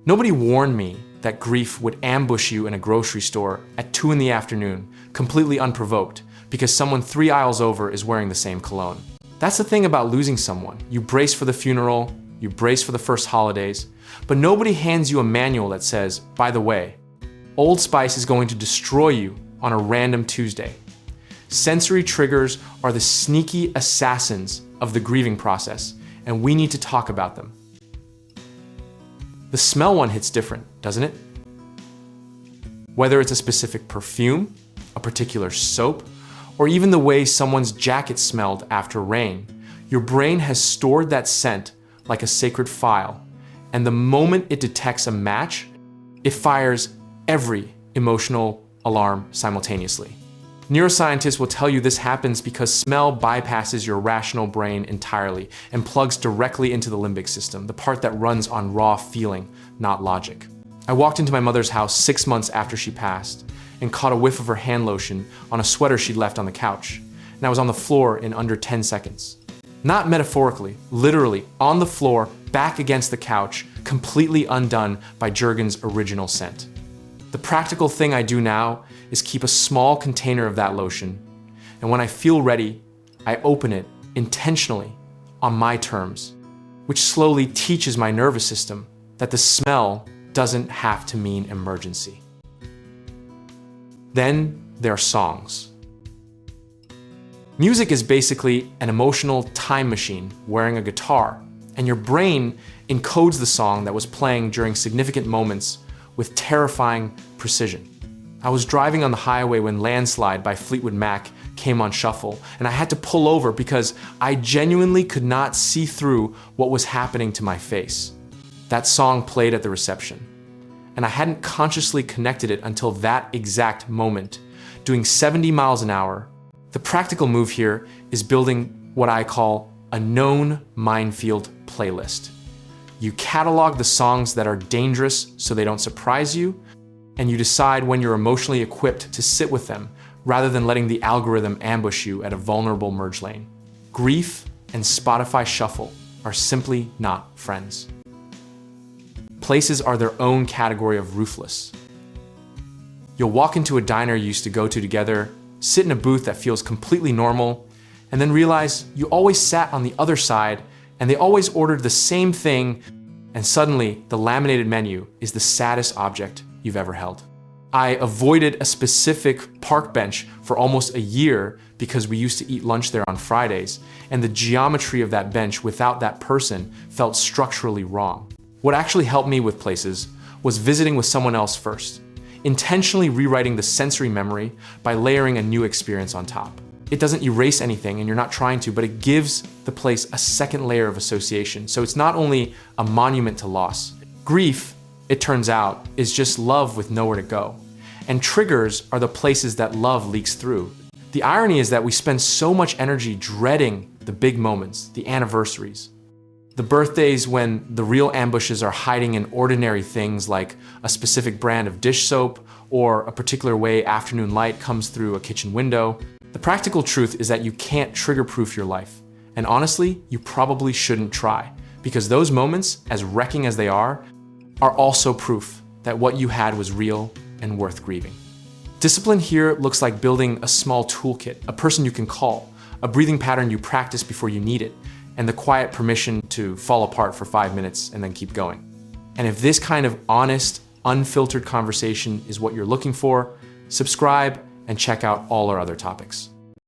Nobody warned me that grief would ambush you in a grocery store at 2 in the afternoon, completely unprovoked, because someone 3 aisles over is wearing the same cologne. That's the thing about losing someone. You brace for the funeral, you brace for the first holidays, but nobody hands you a manual that says, by the way, Old Spice is going to destroy you on a random Tuesday. Sensory triggers are the sneaky assassins of the grieving process, and we need to talk about them. The smell one hits different, doesn't it? Whether it's a specific perfume, a particular soap, or even the way someone's jacket smelled after rain, your brain has stored that scent like a sacred file, and the moment it detects a match, it fires every emotional alarm simultaneously. Neuroscientists will tell you this happens because smell bypasses your rational brain entirely and plugs directly into the limbic system, the part that runs on raw feeling, not logic. I walked into my mother's house 6 months after she passed and caught a whiff of her hand lotion on a sweater she'd left on the couch, and I was on the floor in under 10 seconds. Not metaphorically, literally on the floor, back against the couch, completely undone by Jergen's original scent. The practical thing I do now is keep a small container of that lotion, and when I feel ready, I open it intentionally on my terms, which slowly teaches my nervous system that the smell doesn't have to mean emergency. Then there are songs. Music is basically an emotional time machine wearing a guitar, and your brain encodes the song that was playing during significant moments with terrifying precision. I was driving on the highway when Landslide by Fleetwood Mac came on shuffle, and I had to pull over because I genuinely could not see through what was happening to my face. That song played at the reception, and I hadn't consciously connected it until that exact moment, doing 70 miles an hour. The practical move here is building what I call a known minefield playlist. You catalog the songs that are dangerous so they don't surprise you, and you decide when you're emotionally equipped to sit with them rather than letting the algorithm ambush you at a vulnerable merge lane. Grief and Spotify Shuffle are simply not friends. Places are their own category of ruthless. You'll walk into a diner you used to go to together, sit in a booth that feels completely normal, and then realize you always sat on the other side and they always ordered the same thing, and suddenly the laminated menu is the saddest object you've ever held. I avoided a specific park bench for almost a year because we used to eat lunch there on Fridays, and the geometry of that bench without that person felt structurally wrong. What actually helped me with places was visiting with someone else first, intentionally rewriting the sensory memory by layering a new experience on top. It doesn't erase anything, and you're not trying to, but it gives the place a second layer of association. So it's not only a monument to loss. Grief, it turns out, is just love with nowhere to go. And triggers are the places that love leaks through. The irony is that we spend so much energy dreading the big moments, the anniversaries, the birthdays when the real ambushes are hiding in ordinary things like a specific brand of dish soap or a particular way afternoon light comes through a kitchen window. The practical truth is that you can't trigger-proof your life. And honestly, you probably shouldn't try, because those moments, as wrecking as they are also proof that what you had was real and worth grieving. Discipline here looks like building a small toolkit, a person you can call, a breathing pattern you practice before you need it, and the quiet permission to fall apart for 5 minutes and then keep going. And if this kind of honest, unfiltered conversation is what you're looking for, subscribe and check out all our other topics.